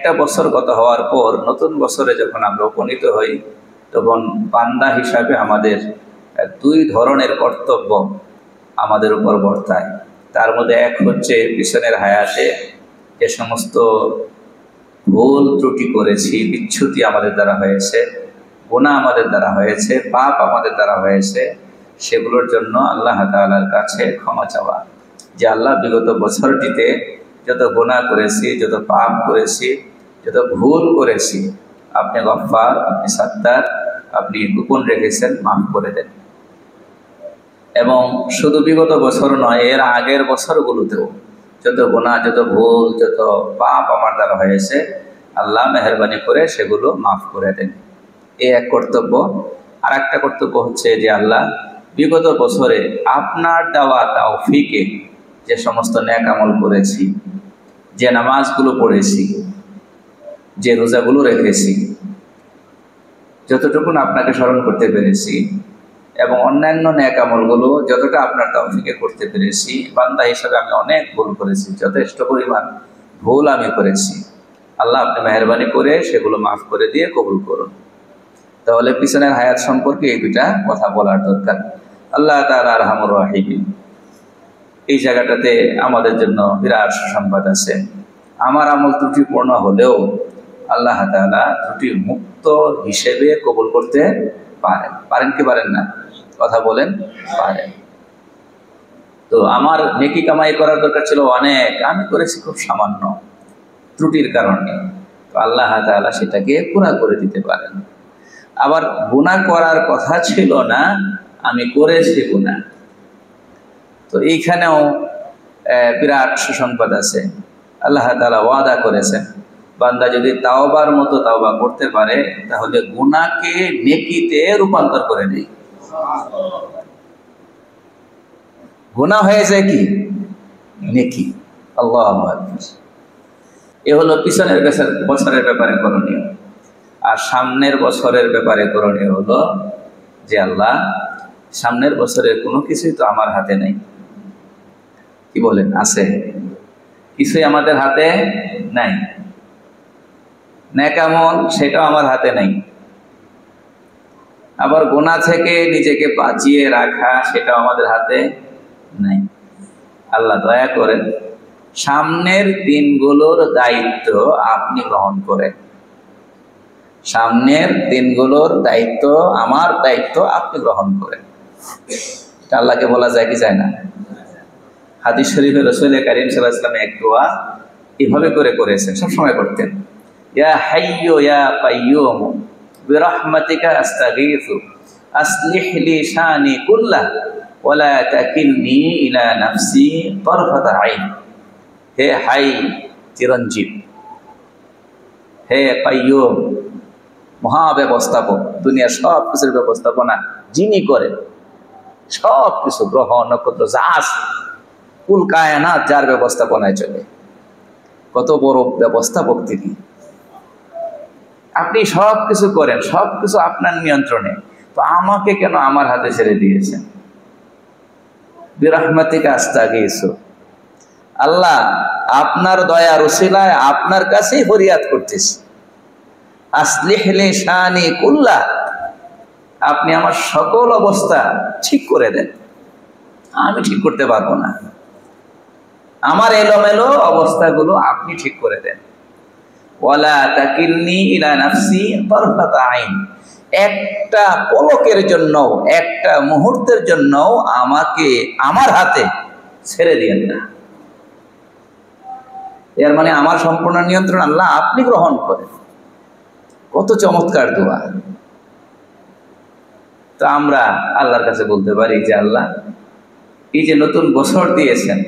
একটা বছর গত হওয়ার পর নতুন বছরে যখন আমরা উপনীত হই, তখন বান্দা হিসাবে আমাদের দুই ধরনের কর্তব্য আমাদের উপর বর্তায়। তার মধ্যে এক হচ্ছে পিছনের হায়াতে যে সমস্ত ভুল ত্রুটি করেছি, বিচ্যুতি আমাদের দ্বারা হয়েছে, গুনাহ আমাদের দ্বারা হয়েছে, পাপ আমাদের দ্বারা হয়েছে, সেগুলোর জন্য আল্লাহ তাআলার কাছে ক্ষমা চাওয়া। যে আল্লাহ, বিগত বছরটিতে যত গুনাহ করেছি, যত পাপ করেছি, যত ভুল করেছি, আপনি গফফার, আপনি সাত্তার, আপনি গোপন রেখেছেন, মাফ করে দেন। এবং শুধু বিগত বছর নয়, এর আগের বছরগুলোতেও যত গুনাহ, যত ভুল, যত পাপ আমার দ্বারা হয়েছে, আল্লাহ মেহেরবানি করে সেগুলো মাফ করে দেন। এই এক কর্তব্য। আর একটা কর্তব্য হচ্ছে যে আল্লাহ, বিগত বছরে আপনার দেওয়া তৌফিকে যে সমস্ত নেক আমল করেছি, যে নামাজগুলো পড়েছি, যে রোজাগুলো রেখেছি, যতটুকু আপনাকে স্মরণ করতে পেরেছি, এবং অন্যান্য নেক আমলগুলো যতটা আপনার তৌফিকে করতে পেরেছি, বান্দা হিসাবে আমি অনেক ভুল করেছি, যথেষ্ট পরিমাণ ভুল আমি করেছি। আল্লাহ, আপনি মেহেরবানি করে সেগুলো মাফ করে দিয়ে কবুল করুন। তাহলে পিছনের হায়াত সম্পর্কে এই দুইটা কথা বলার দরকার। আল্লাহ তাআলা আরহামুর রাহিমিন। এই জায়গাটাতে আমাদের জন্য বিরাট সুসংবাদ আছে। আমার আমল ত্রুটিপূর্ণ হলেও আল্লাহ তাআলা ত্রুটি মুক্ত হিসেবে কবুল করতে পারেন। পারেন কি পারেন না? কথা বলেন, পারেন। তো আমার নেকি কামাই করার দরকার ছিল অনেক, আমি করেছি খুব সামান্য ত্রুটির কারণে, তো আল্লাহ তাআলা সেটাকে পুরা করে দিতে পারেন। আবার গুনাহ করার কথা ছিল না, আমি করেছি গুনাহ, তো এইখানেও বিরাট সুসংবাদ আছে। আল্লাহ তাআলা ওয়াদা করেছেন, বান্দা যদি তাওবার মতো তাওবা করতে পারে, তাহলে গুনাহকে নেকিতে রূপান্তর করে দেয়। গুনাহ হয়ে যায় কি নেকি। আল্লাহু আকবার। এ হলো পিছনের বছরের ব্যাপারে করণীয়। আর সামনের বছরের ব্যাপারে করণীয় হলো যে আল্লাহ, সামনের বছরের কোনো কিছুই তো আমার হাতে নেই। কি বলেন? আছে? কিছুই আমাদের হাতে নাই। নেক আমল সেটাও আমার হাতে নাই। আবার গুনাহ থেকে নিজেকে বাঁচিয়ে রাখা সেটাও আমাদের হাতে নাই। আল্লাহ দয়া করেন, সামনের দিনগুলোর দায়িত্ব আপনি গ্রহণ করেন। সামনের দিনগুলোর দায়িত্ব, আমার দায়িত্ব আপনি গ্রহণ করেন। আল্লাহকে বলা যায় কি যায় না? হাদিস শরীফে রাসূল কারীম সাল্লাল্লাহু আলাইহি ওয়াসাল্লাম এক দোয়া এভাবে করে করেছেন, সবসময় করতেন। ইয়া হাইয়্যু ইয়া কাইয়্যুম বিরহমাতিকা আস্তাগীথু আসলিহ লি শানি কুল্লাহ ওয়া লা তাকিলনি ইলা নাফসি তারফাতা আইন। হে হাই চিরঞ্জীব, হে কাইয়্যুম মহাব্যবস্থাপক, দুনিয়ার সব কিছুর ব্যবস্থাপনা যিনি করেন, সব কিছু গ্রহ নক্ষত্র যা আছে, কুল কায়নাত যার ব্যবস্থাপনায় চলে, কত বড় ব্যবস্থাপক তিনি। আপনি সব কিছু করেন, সব কিছু আপনার নিয়ন্ত্রণে, তো আমাকে কেন আমার হাতে ছেড়ে দিয়েছেন? বিরহমাতিকা আস্তাগীথু। আল্লাহ, আপনার দয়ার উসিলায় আপনার কাছেই ফরিয়াদ করতেছি। আসলিহ লি শানি কুল্লাহ, আপনি আমার সকল অবস্থা ঠিক করে দেন। আমি ঠিক করতে পারবো না, আমার এলোমেলো অবস্থাগুলো আপনি ঠিক করে দেন। ওয়ালা তাকিলনি ইলা নাফসি তারফাতা আইন, একটা পলকের জন্য, একটা মুহূর্তের জন্য আমাকে আমার হাতে ছেড়ে দিয়েন না। এর মানে আমার সম্পূর্ণ নিয়ন্ত্রণ আল্লাহ আপনি গ্রহণ করেন। কত চমৎকার দোয়া। তো আমরা আল্লাহর কাছে বলতে পারি যে আল্লাহ, এই যে নতুন বছর দিয়েছেন,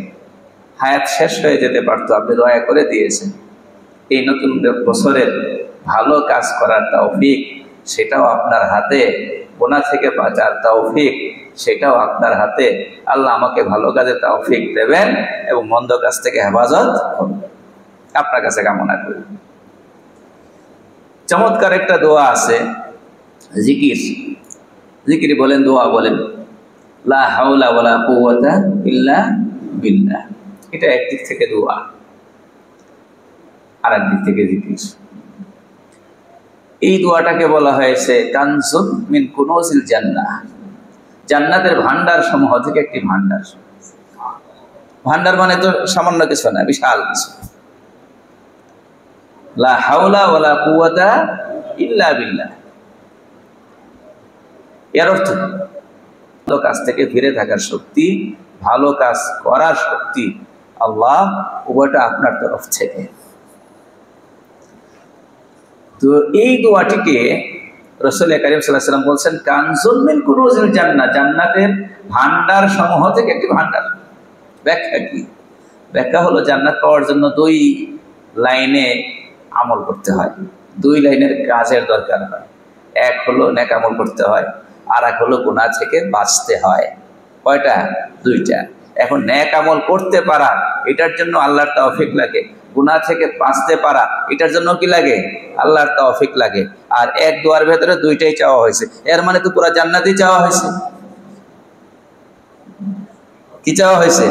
হায়াত শেষ হয়ে যেতে পারতো, আপনি দয়া করে দিয়েছেন। এই নতুন বছরের ভালো কাজ করার তৌফিক সেটাও আপনার হাতে, গুনাহ থেকে বাঁচার তৌফিক সেটাও আপনার হাতে। আল্লাহ আমাকে ভালো কাজের তৌফিক দেবেন এবং মন্দ কাজ থেকে হেফাজত করবেন, আপনার কাছে কামনা করি। চমৎকার একটা দোয়া আছে, জিকির। জিকির বলেন, দোয়া বলেন, লা হাওলা ওয়ালা কুওয়াতা ইল্লা বিল্লাহ। এটা একদিক থেকে দোয়া। আর একদিক থেকে জিকির। এই দোয়াটাকে বলা হয়েছে কানজুন মিন কুনুজিল জান্নাহ, জান্নাতের ভান্ডার সমূহ থেকে একটি ভান্ডার। ভান্ডার মানে তো সামান্য কিছু না, বিশাল কিছু। লা হাওলা ওয়ালা কুওয়াতা ইল্লা বিল্লাহ। এর অর্থ ভালো কাজ থেকে ফিরে থাকার শক্তি, ভালো কাজ করার শক্তি আল্লাহ উভয়টা আপনার তরফ থেকে। তো এই দোয়াটিকে রাসূল কারীম সাল্লাল্লাহু আলাইহি ওয়াসাল্লাম বলছেন কানজুন মিন কুনুজিল জান্নাহ, জান্নাতের ভান্ডার সমূহ থেকে একটি ভান্ডার। ব্যাখ্যা কি? ব্যাখ্যা হলো জান্নাত পাওয়ার জন্য দুই লাইনে আমল করতে হয়, দুই লাইনের কাজের দরকার হয়। এক হলো নেক আমল করতে হয়, আর এক হলো গুনাহ থেকে বাঁচতে হয়। কয়টা? দুইটা। এখন নেক আমল করতে পারা, এটার জন্য আল্লাহর তৌফিক লাগে। গুনাহ থেকে বাঁচতে পারা, এটার জন্য কি লাগে? আল্লাহর তৌফিক লাগে। আর এক দোয়ার ভেতরে দুইটাই চাওয়া হয়েছে, এর মানে তো পুরো জান্নাতই চাওয়া হয়েছে। কি চাওয়া হয়েছে?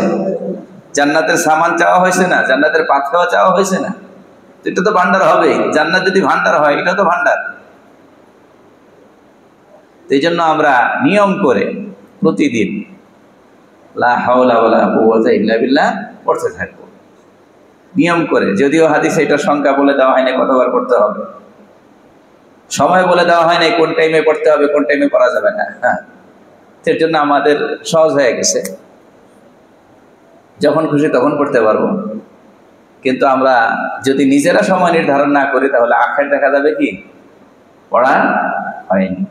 জান্নাতের সামান চাওয়া হয়েছে না, জান্নাতের পাথর চাওয়া হয়েছে না। এটা তো ভান্ডার হবেই। জান্নাত যদি ভান্ডার হয়, এটা তো ভান্ডার। এই জন্য আমরা নিয়ম করে প্রতিদিন লা হাওলা ওয়ালা কুওয়াতা ইল্লা বিল্লাহ পড়তে থাকবো, নিয়ম করে। যদিও হাদিসে এটার সংখ্যা বলে দেওয়া হয়নি কতবার পড়তে হবে, সময় বলে দেওয়া হয়নি কোন টাইমে পড়তে হবে, কোন টাইমে পড়া যাবে না। হ্যাঁ, এর জন্য আমাদের সহজ হয়ে গেছে, যখন খুশি তখন পড়তে পারবো। কিন্তু আমরা যদি নিজেরা সময় নির্ধারণ না করি, তাহলে আখের দেখা যাবে কি পড়া হয়নি।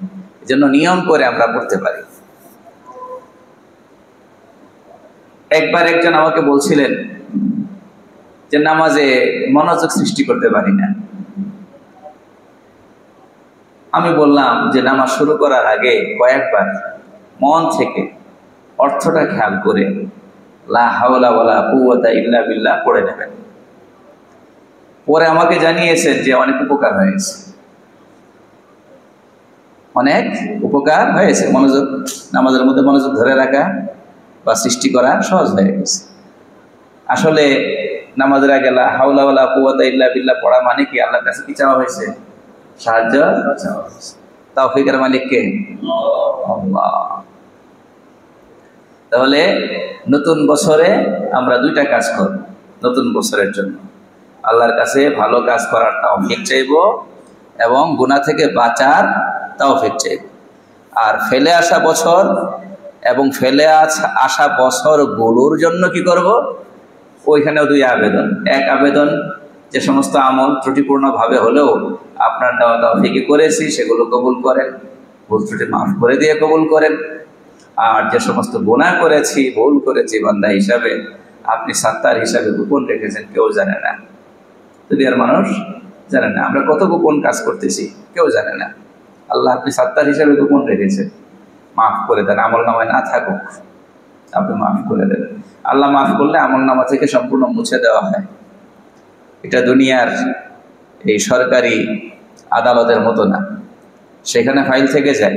এই জন্য নিয়ম করে আমরা পড়তে পারি। একবার একজন আমাকে বলছিলেন যে নামাজে মনোযোগ সৃষ্টি করতে পারি না। আমি বললাম যে নামাজ শুরু করার আগে কয়েকবার মন থেকে অর্থটা খেয়াল করে লা হাওলা ওয়ালা কুওয়াতা ইল্লা বিল্লাহ পড়ে নেবেন। পরে আমাকে জানিয়েছেন যে অনেক উপকার হয়েছে, অনেক উপকার হয়েছে। মনোযোগ, নামাজের মধ্যে মনোযোগ ধরে রাখা বা সৃষ্টি করা সহজ হয়ে গেছে। আসলে নামাজের আগে লা হাওলা ওয়ালা কুওয়াতা ইল্লা বিল্লাহ পড়া মানে কি? আল্লাহর কাছে কি চাওয়া হয়েছে? সাহায্য চাওয়া হয়েছে। তৌফিকের মালিক কে? আল্লাহ। তাহলে নতুন বছরে আমরা দুইটা কাজ করব। নতুন বছরের জন্য আল্লাহর কাছে ভালো কাজ করার তৌফিক চাইব এবং গুনাহ থেকে বাঁচার তৌফিক চাইব। আর ফেলে আসা বছর এবং ফেলে আসা বছরগুলোর জন্য কি করব? ওইখানেও দুই আবেদন। এক আবেদন, যে সমস্ত আমল ত্রুটিপূর্ণভাবে হলেও আপনার দেওয়া তৌফিকে করেছি, সেগুলো কবুল করেন, ভুল ত্রুটি মাফ করে দিয়ে কবুল করেন। আর যে সমস্ত গুনাহ করেছি, ভুল করেছি, বান্দা হিসাবে আপনি সাত্তার হিসাবে গোপন রেখেছেন, কেউ জানে না। দুনিয়ার মানুষ জানে না আমরা কত গোপন কাজ করতেছি, কেউ জানে না। আল্লাহ আপনি সাত্তার হিসাবে গোপন রেখেছেন, মাফ করে দেন। আমল নামায় না থাকুক, আপনি মাফ করে দেন। আল্লাহ মাফ করলে আমল নামা থেকে সম্পূর্ণ মুছে দেওয়া হয়। এটা দুনিয়ার এই সরকারি আদালতের মতো না, সেখানে ফাইল থেকে যায়।